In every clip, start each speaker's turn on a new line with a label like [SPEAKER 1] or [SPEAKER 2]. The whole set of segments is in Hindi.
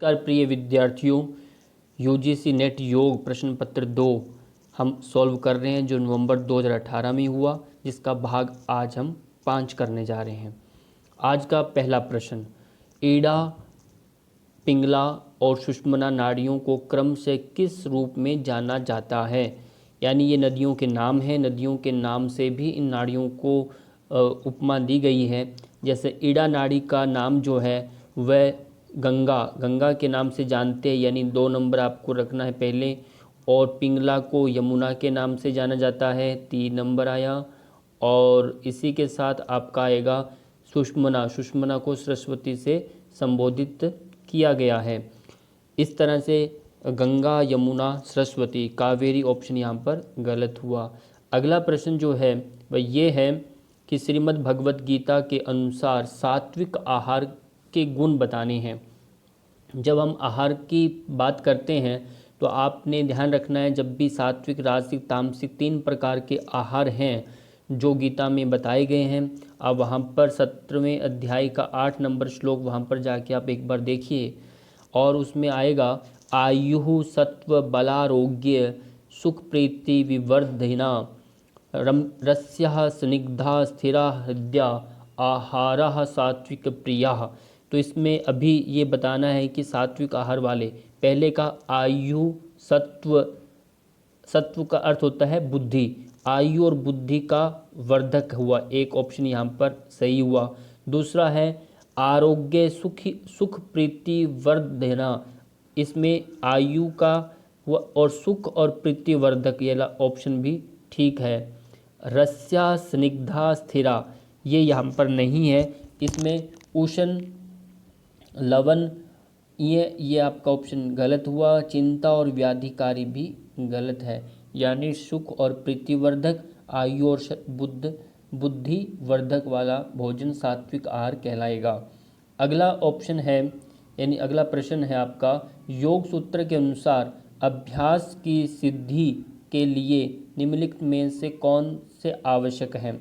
[SPEAKER 1] नमस्कार प्रिय विद्यार्थियों, यूजीसी नेट योग प्रश्न पत्र 2 हम सॉल्व कर रहे हैं जो नवंबर 2018 में हुआ, जिसका भाग आज हम 5 करने जा रहे हैं। आज का पहला प्रश्न, ईड़ा, पिंगला और सुषुम्ना नाड़ियों को क्रम से किस रूप में जाना जाता है। यानी ये नदियों के नाम हैं, नदियों के नाम से भी इन नाड़ियों को उपमा दी गई है। जैसे ईड़ा नाड़ी का नाम जो है वह गंगा के नाम से जानते हैं, यानी 2 नंबर आपको रखना है पहले। और पिंगला को यमुना के नाम से जाना जाता है, 3 नंबर आया। और इसी के साथ आपका आएगा सुषुम्ना को सरस्वती से संबोधित किया गया है। इस तरह से गंगा, यमुना, सरस्वती, कावेरी ऑप्शन यहाँ पर गलत हुआ। अगला प्रश्न जो है वह ये है कि श्रीमद् भगवत गीता के अनुसार सात्विक आहार के गुण बताने हैं। जब हम आहार की बात करते हैं तो आपने ध्यान रखना है, जब भी सात्विक, राजसिक, तामसिक 3 प्रकार के आहार हैं जो गीता में बताए गए हैं। अब वहाँ पर 17वें अध्याय का 8 नंबर श्लोक वहाँ पर जाके आप एक बार देखिए, और उसमें आएगा आयु सत्व बलारोग्य सुख प्रीति विवर्धना रस्यः स्निग्धा स्थिरा हृदया आहारः सात्विक प्रियः। तो इसमें अभी ये बताना है कि सात्विक आहार वाले, पहले का आयु सत्व, सत्व का अर्थ होता है बुद्धि, आयु और बुद्धि का वर्धक हुआ, एक ऑप्शन यहाँ पर सही हुआ। दूसरा है आरोग्य सुख प्रीति वर्धना, इसमें आयु का और सुख और प्रीति वर्धक, ये ऑप्शन भी ठीक है। रस्या स्निग्धा स्थिरा, ये यहाँ पर नहीं है, इसमें उष्ण लवण, ये आपका ऑप्शन गलत हुआ। चिंता और व्याधिकारी भी गलत है, यानी सुख और प्रीतिवर्धक, आयु और बुद्धि वर्धक वाला भोजन सात्विक आहार कहलाएगा। अगला ऑप्शन है, यानी अगला प्रश्न है आपका, योग सूत्र के अनुसार अभ्यास की सिद्धि के लिए निम्नलिखित में से कौन से आवश्यक है।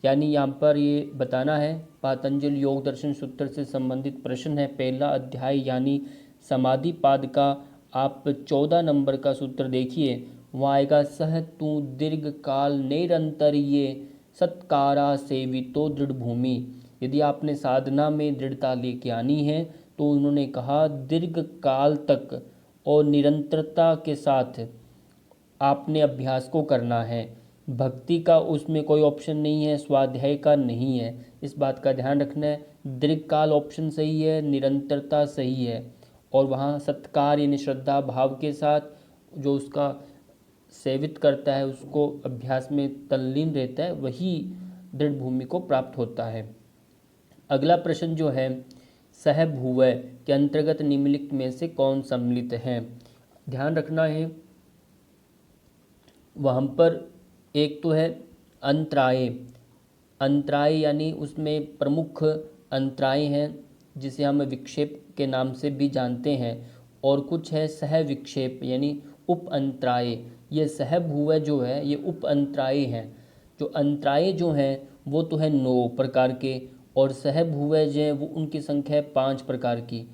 [SPEAKER 1] यानी यहाँ पर ये बताना है, पातंजल योग दर्शन सूत्र से संबंधित प्रश्न है। पहला अध्याय यानी समाधि पाद का आप 14 नंबर का सूत्र देखिए, वहाँ आएगा सह तू दीर्घ काल निरंतरीय सत्कारा सेवितो दृढ़ भूमि। यदि आपने साधना में दृढ़ता लेके आनी है तो उन्होंने कहा दीर्घ काल तक और निरंतरता के साथ आपने अभ्यास को करना है। भक्ति का उसमें कोई ऑप्शन नहीं है, स्वाध्याय का नहीं है, इस बात का ध्यान रखना है। दीर्घकाल ऑप्शन सही है, निरंतरता सही है, और वहाँ सत्कार यानी श्रद्धा भाव के साथ जो उसका सेवित करता है, उसको अभ्यास में तल्लीन रहता है, वही दृढ़ भूमि को प्राप्त होता है। अगला प्रश्न जो है, सहभुवय के अंतर्गत निम्नलिखित में से कौन सम्मिलित है। ध्यान रखना है, वहाँ पर एक तो है अंतराय, अंतराय यानी उसमें प्रमुख अंतराय हैं जिसे हम विक्षेप के नाम से भी जानते हैं, और कुछ है सह विक्षेप यानी उप अंतराय। ये सहभुवय जो है ये उप अंतराय हैं। जो अंतराय जो हैं वो तो है 9 प्रकार के, और सहभुवय जो है वो उनकी संख्या है 5 प्रकार की।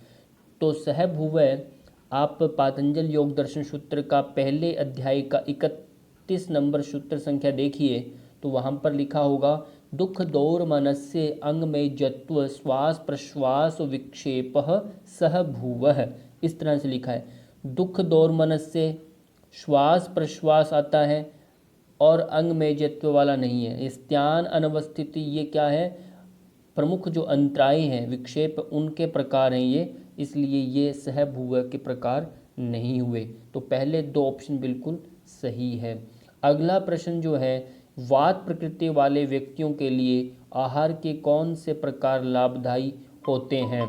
[SPEAKER 1] तो सहभुवय आप पातंजल योग दर्शन सूत्र का पहले अध्याय का 31 नंबर सूत्र संख्या देखिए, तो वहाँ पर लिखा होगा दुख दौर मनस्य अंग में जत्व श्वास प्रश्वास विक्षेपः सह भुवः। इस तरह से लिखा है, दुख दौर मनस्य, श्वास प्रश्वास आता है और अंग में जत्व वाला नहीं है। स्त्यान अनवस्थिति, ये क्या है, प्रमुख जो अंतराय हैं विक्षेप उनके प्रकार हैं ये, इसलिए ये सहभुवय के प्रकार नहीं हुए। तो पहले 2 ऑप्शन बिल्कुल सही है। अगला प्रश्न जो है, वात प्रकृति वाले व्यक्तियों के लिए आहार के कौन से प्रकार लाभदायी होते हैं।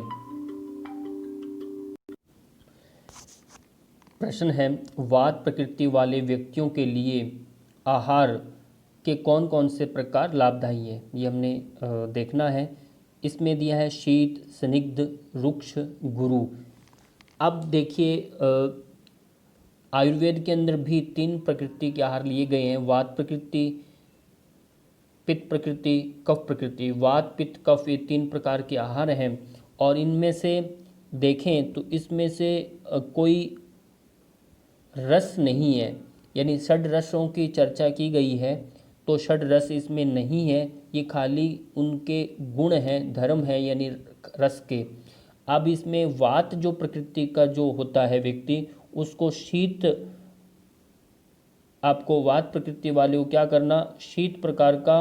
[SPEAKER 1] प्रश्न है, वात प्रकृति वाले व्यक्तियों के लिए आहार के कौन कौन से प्रकार लाभदायी है, ये हमने देखना है। इसमें दिया है शीत, स्निग्ध, रुक्ष, गुरु। अब देखिए, आयुर्वेद के अंदर भी 3 प्रकृति के आहार लिए गए हैं, वात प्रकृति, पित्त प्रकृति, कफ प्रकृति। वात, पित्त, कफ, ये 3 प्रकार के आहार हैं, और इनमें से देखें तो इसमें से कोई रस नहीं है, यानी षड रसों की चर्चा की गई है तो षड रस इसमें नहीं है, ये खाली उनके गुण हैं, धर्म है यानी रस के। अब इसमें वात जो प्रकृति का जो होता है व्यक्ति, उसको शीत, आपको वात प्रकृति वाले को क्या करना, शीत प्रकार का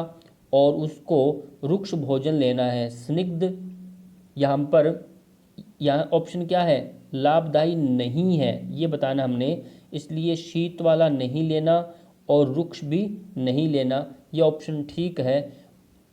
[SPEAKER 1] और उसको रुक्ष भोजन लेना है। स्निग्ध यहाँ पर, यहाँ ऑप्शन क्या है, लाभदायी नहीं है ये बताना हमने, इसलिए शीत वाला नहीं लेना और रुक्ष भी नहीं लेना, ये ऑप्शन ठीक है।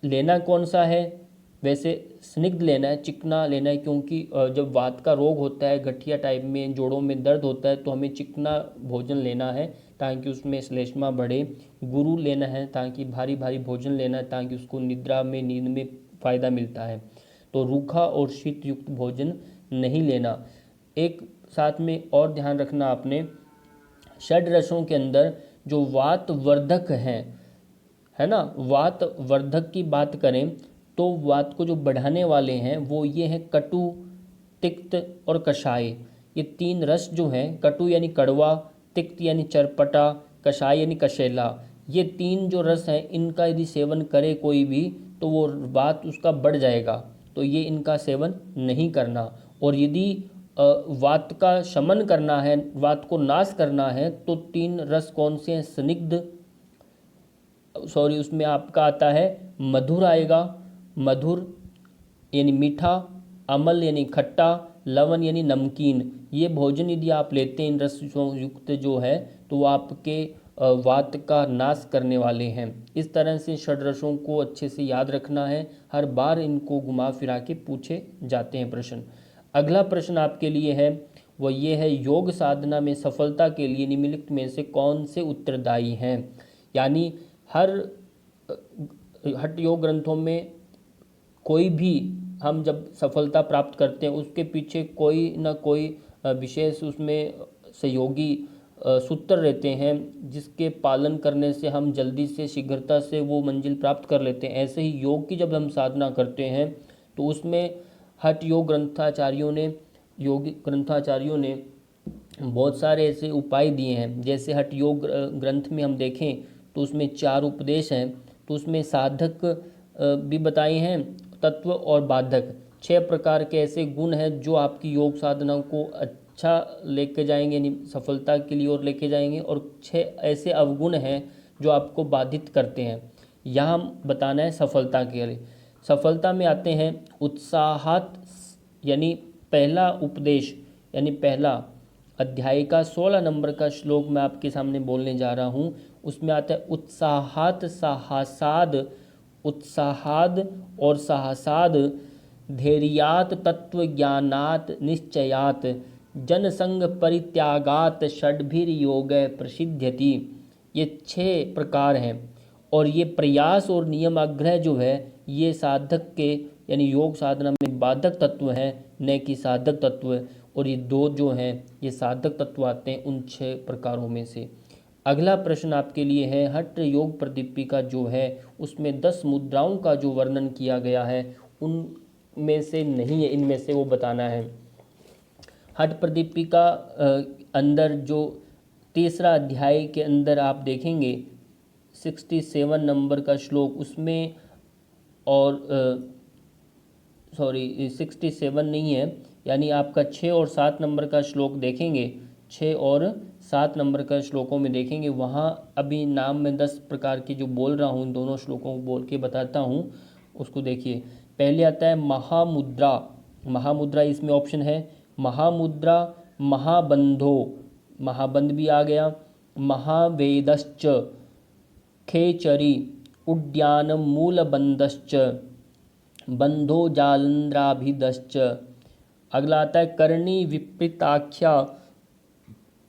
[SPEAKER 1] लेना कौन सा है, वैसे स्निग्ध लेना है, चिकना लेना है, क्योंकि जब वात का रोग होता है, गठिया टाइप में जोड़ों में दर्द होता है, तो हमें चिकना भोजन लेना है ताकि उसमें श्लेष्मा बढ़े। गुरु लेना है ताकि भारी भारी भोजन लेना है ताकि उसको निद्रा में, नींद में फ़ायदा मिलता है। तो रूखा और शीत युक्त भोजन नहीं लेना। एक साथ में और ध्यान रखना आपने, षड रसों के अंदर जो वात वर्धक हैं, है ना, वात वर्धक की बात करें तो वात को जो बढ़ाने वाले हैं वो ये हैं कटु, तिक्त और कषाय। ये तीन रस जो हैं, कटु यानी कड़वा, तिक्त यानी चरपटा, कषाय यानी कशेला, ये तीन जो रस हैं इनका यदि सेवन करे कोई भी तो वो वात उसका बढ़ जाएगा, तो ये इनका सेवन नहीं करना। और यदि वात का शमन करना है, वात को नाश करना है, तो तीन रस कौन से हैं, स्निग्ध, सॉरी उसमें आपका आता है मधुर आएगा, मधुर यानी मीठा, अमल यानी खट्टा, लवण यानी नमकीन। ये भोजन यदि आप लेते हैं इन रसों युक्त जो है तो वो आपके वात का नाश करने वाले हैं। इस तरह से षड्रसों को अच्छे से याद रखना है, हर बार इनको घुमा फिरा के पूछे जाते हैं प्रश्न। अगला प्रश्न आपके लिए है वो ये है, योग साधना में सफलता के लिए निम्नलिखित में से कौन से उत्तरदायी हैं। यानी हर हठ योग ग्रंथों में कोई भी हम जब सफलता प्राप्त करते हैं उसके पीछे कोई ना कोई विशेष उसमें सहयोगी सूत्र रहते हैं जिसके पालन करने से हम जल्दी से, शीघ्रता से वो मंजिल प्राप्त कर लेते हैं। ऐसे ही योग की जब हम साधना करते हैं तो उसमें हठ योग ग्रंथाचार्यों ने बहुत सारे ऐसे उपाय दिए हैं। जैसे हठ योग ग्रंथ में हम देखें तो उसमें 4 उपदेश हैं, तो उसमें साधक भी बताए हैं, तत्व और बाधक। 6 प्रकार के ऐसे गुण हैं जो आपकी योग साधना को अच्छा लेके जाएंगे, यानी सफलता के लिए और लेके जाएंगे, और 6 ऐसे अवगुण हैं जो आपको बाधित करते हैं। यहाँ बताना है सफलता के लिए। सफलता में आते हैं उत्साहत, यानी पहला उपदेश, यानी पहला अध्याय का 16 नंबर का श्लोक मैं आपके सामने बोलने जा रहा हूँ। उसमें आता है उत्साहात साहसाद, उत्साहाद और साहसाद, धैर्यात तत्वज्ञानात निश्चयात, जनसंग परित्यागात षड्भिर योग प्रसिद्ध्यति। ये 6 प्रकार हैं और ये प्रयास और नियम आग्रह जो है ये साधक के यानी योग साधना में बाधक तत्व हैं, न कि साधक तत्व। और ये 2 जो हैं ये साधक तत्व आते हैं उन 6 प्रकारों में से। अगला प्रश्न आपके लिए है, हठ योग प्रदीपिका जो है उसमें 10 मुद्राओं का जो वर्णन किया गया है उनमें से नहीं है, इनमें से वो बताना है। हठ प्रदीपिका अंदर जो तीसरा अध्याय के अंदर आप देखेंगे 67 नंबर का श्लोक, उसमें और सॉरी 67 नहीं है, यानी आपका 6 और 7 नंबर का श्लोक देखेंगे, 6 और 7 नंबर का श्लोकों में देखेंगे, वहाँ अभी नाम में 10 प्रकार की जो बोल रहा हूँ, दोनों श्लोकों को बोल के बताता हूँ, उसको देखिए। पहले आता है महामुद्रा, महामुद्रा इसमें ऑप्शन है, महामुद्रा, महाबंधो, महाबंध भी आ गया, महावेदश्च, खेचरी, उद्यानम मूलबंधश्च, बंधो जालंद्राभिदश्च। अगला आता है करणी विपरीताख्या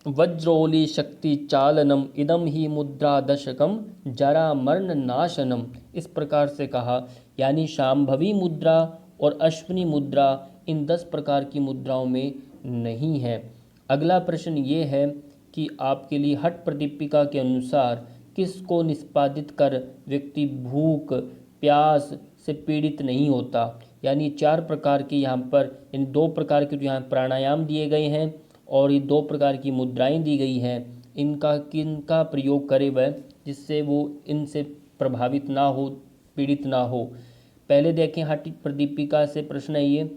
[SPEAKER 1] वज्रोली शक्ति चालनम, इदम ही मुद्रा दशकम जरा मरण नाशनम। इस प्रकार से कहा, यानी शांभवी मुद्रा और अश्विनी मुद्रा इन 10 प्रकार की मुद्राओं में नहीं है। अगला प्रश्न ये है कि आपके लिए हठ प्रदीपिका के अनुसार किसको निष्पादित कर व्यक्ति भूख प्यास से पीड़ित नहीं होता। यानी 4 प्रकार के यहाँ पर, इन 2 प्रकार के जो यहाँ प्राणायाम दिए गए हैं और ये 2 प्रकार की मुद्राएं दी गई हैं, इनका किनका प्रयोग करे वह, जिससे वो इनसे प्रभावित ना हो, पीड़ित ना हो। पहले देखें हठ प्रदीपिका से प्रश्न है ये।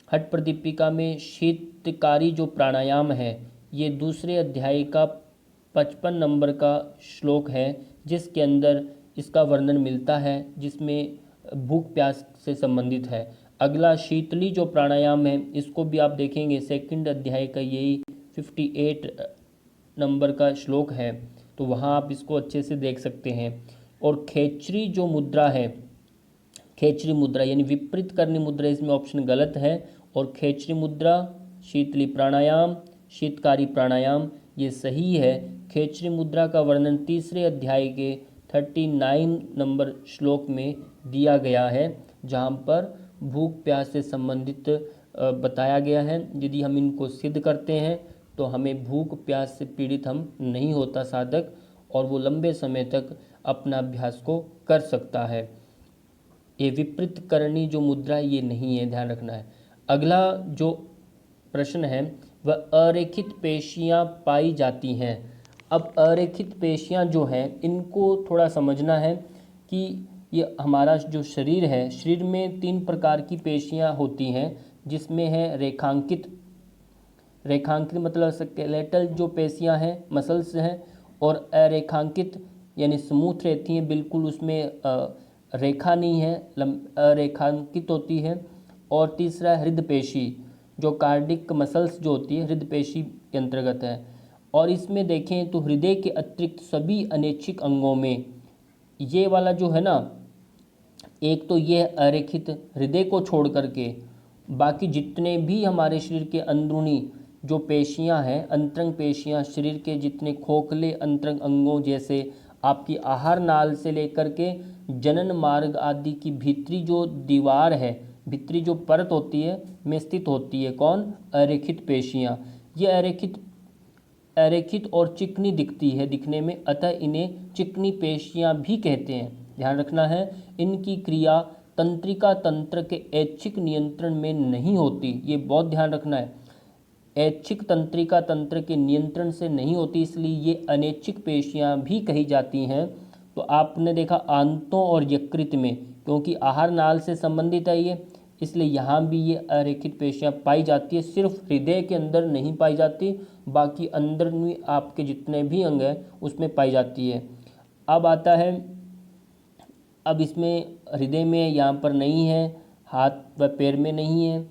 [SPEAKER 1] हठ प्रदीपिका में शीतकारी जो प्राणायाम है, ये दूसरे अध्याय का 55 नंबर का श्लोक है, जिसके अंदर इसका वर्णन मिलता है, जिसमें भूख प्यास से संबंधित है। अगला शीतली जो प्राणायाम है, इसको भी आप देखेंगे, सेकंड अध्याय का यही 58 नंबर का श्लोक है, तो वहाँ आप इसको अच्छे से देख सकते हैं। और खेचरी जो मुद्रा है, खेचरी मुद्रा यानी विपरीत करनी मुद्रा, इसमें ऑप्शन गलत है। और खेचरी मुद्रा, शीतली प्राणायाम, शीतकारी प्राणायाम, ये सही है। खेचरी मुद्रा का वर्णन तीसरे अध्याय के 39 नंबर श्लोक में दिया गया है, जहाँ पर भूख प्यास से संबंधित बताया गया है। यदि हम इनको सिद्ध करते हैं तो हमें भूख प्यास से पीड़ित हम नहीं होता साधक, और वो लंबे समय तक अपना अभ्यास को कर सकता है। ये विपरीत करनी जो मुद्रा ये नहीं है, ध्यान रखना है। अगला जो प्रश्न है वह अरेखित पेशियां पाई जाती हैं। अब अरेखित पेशियां जो हैं, इनको थोड़ा समझना है कि ये हमारा जो शरीर है, शरीर में 3 प्रकार की पेशियां होती हैं, जिसमें है रेखांकित, रेखांकित मतलब स्केलेटल जो पेशियां हैं, मसल्स हैं, और अरेखांकित यानी स्मूथ रहती हैं, बिल्कुल उसमें रेखा नहीं है, अरेखांकित होती है। और तीसरा हृदय पेशी, जो कार्डिक मसल्स जो होती है हृदय पेशी के अंतर्गत है। और इसमें देखें तो हृदय के अतिरिक्त सभी अनैच्छिक अंगों में ये वाला जो है ना, एक तो ये अरेखित, हृदय को छोड़ करके बाकी जितने भी हमारे शरीर के अंदरूनी जो पेशियां हैं, अंतरंग पेशियां, शरीर के जितने खोखले अंतरंग अंगों जैसे आपकी आहार नाल से लेकर के जनन मार्ग आदि की भीतरी जो दीवार है, भीतरी जो परत होती है में स्थित होती है कौन, अरेखित पेशियां। ये अरेखित और चिकनी दिखती है दिखने में, अतः इन्हें चिकनी पेशियां भी कहते हैं। ध्यान रखना है, इनकी क्रिया तंत्रिका तंत्र के ऐच्छिक नियंत्रण में नहीं होती, ये बहुत ध्यान रखना है। ऐच्छिक तंत्रिका तंत्र के नियंत्रण से नहीं होती, इसलिए ये अनैच्छिक पेशियां भी कही जाती हैं। तो आपने देखा आंतों और यकृत में, क्योंकि आहार नाल से संबंधित है ये, इसलिए यहाँ भी ये अरेखित पेशियां पाई जाती है। सिर्फ हृदय के अंदर नहीं पाई जाती, बाकी अंदर में आपके जितने भी अंग हैं उसमें पाई जाती है। अब आता है, अब इसमें हृदय में यहाँ पर नहीं है, हाथ व पैर में नहीं है,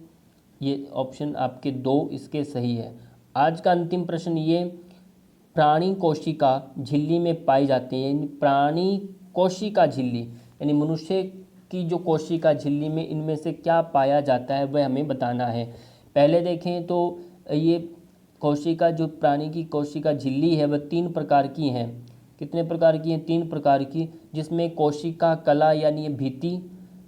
[SPEAKER 1] ये ऑप्शन आपके 2 इसके सही है। आज का अंतिम प्रश्न ये, प्राणी कोशिका झिल्ली में पाई जाती है, यानी प्राणी कोशिका झिल्ली यानी मनुष्य की जो कोशिका झिल्ली में इनमें से क्या पाया जाता है वह हमें बताना है। पहले देखें तो ये कोशिका, जो प्राणी की कोशिका झिल्ली है, वह 3 प्रकार की हैं। कितने प्रकार की हैं? 3 प्रकार की, जिसमें कोशिका कला यानी ये भित्ति,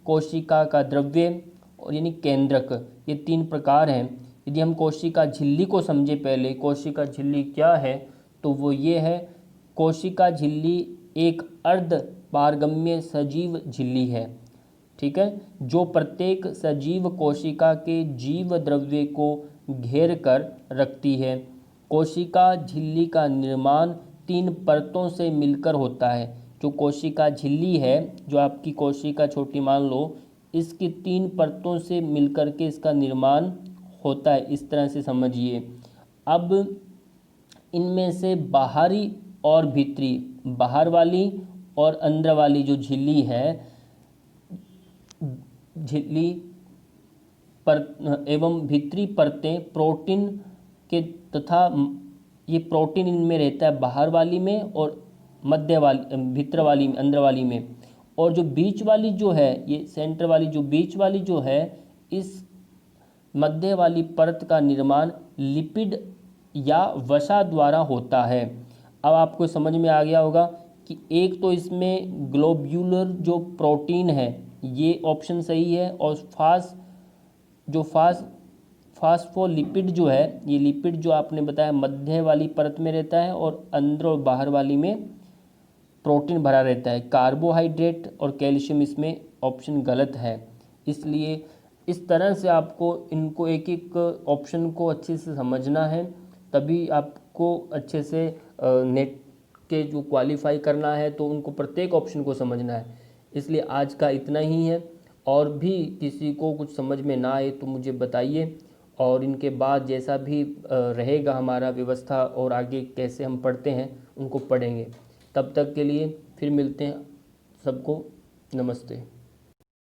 [SPEAKER 1] कोशिका का द्रव्य और यानी केंद्रक, ये 3 प्रकार हैं। यदि हम कोशिका झिल्ली को समझे, पहले कोशिका झिल्ली क्या है, तो वो ये है, कोशिका झिल्ली एक अर्ध पारगम्य सजीव झिल्ली है, ठीक है, जो प्रत्येक सजीव कोशिका के जीव द्रव्य को घेर कर रखती है। कोशिका झिल्ली का निर्माण 3 परतों से मिलकर होता है। जो कोशिका झिल्ली है, जो आपकी कोशिका छोटी मान लो, इसकी 3 परतों से मिलकर के इसका निर्माण होता है, इस तरह से समझिए। अब इनमें से बाहरी और भीतरी, बाहर वाली और अंदर वाली जो झिल्ली है, झिल्ली पर एवं भीतरी परतें प्रोटीन के तथा ये प्रोटीन इनमें रहता है बाहर वाली में और मध्य वाली, भीतर वाली में, अंदर वाली में। और जो बीच वाली जो है, ये सेंटर वाली जो बीच वाली जो है, इस मध्य वाली परत का निर्माण लिपिड या वसा द्वारा होता है। अब आपको समझ में आ गया होगा कि एक तो इसमें ग्लोब्यूलर जो प्रोटीन है, ये ऑप्शन सही है, और फास्फोलिपिड जो है, ये लिपिड जो आपने बताया मध्य वाली परत में रहता है और अंदर और बाहर वाली में प्रोटीन भरा रहता है। कार्बोहाइड्रेट और कैल्शियम इसमें ऑप्शन गलत है, इसलिए इस तरह से आपको इनको एक एक ऑप्शन को अच्छे से समझना है, तभी आपको अच्छे से नेट के जो क्वालिफाई करना है तो उनको प्रत्येक ऑप्शन को समझना है। इसलिए आज का इतना ही है। और भी किसी को कुछ समझ में ना आए तो मुझे बताइए, और इनके बाद जैसा भी रहेगा हमारा व्यवस्था और आगे कैसे हम पढ़ते हैं उनको पढ़ेंगे। तब तक के लिए फिर मिलते हैं। सबको नमस्ते।